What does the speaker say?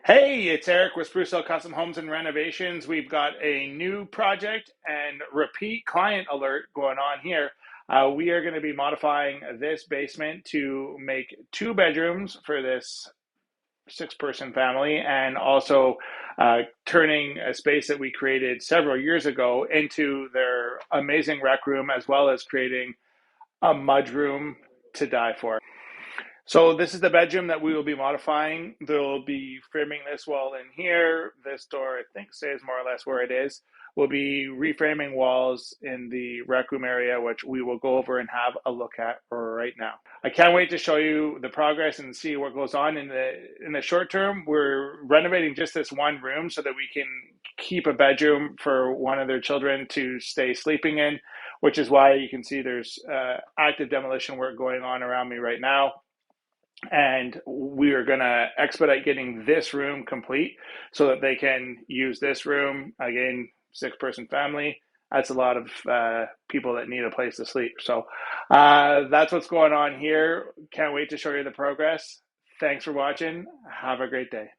Hey, it's Eric with Spruce Hill Custom Homes and Renovations. We've got a new project and repeat client alert going on here. We are going to be modifying this basement to make two bedrooms for this six-person family, and also turning a space that we created several years ago into their amazing rec room, as well as creating a mudroom to die for. So this is the bedroom that we will be modifying. They'll be framing this wall in here. This door, I think, stays more or less where it is. We'll be reframing walls in the rec room area, which we will go over and have a look at right now. I can't wait to show you the progress and see what goes on in the short term. We're renovating just this one room so that we can keep a bedroom for one of their children to stay sleeping in, which is why you can see there's active demolition work going on around me right now. And we are going to expedite getting this room complete so that they can use this room. Again, six-person family. That's a lot of people that need a place to sleep. So that's what's going on here. Can't wait to show you the progress. Thanks for watching. Have a great day.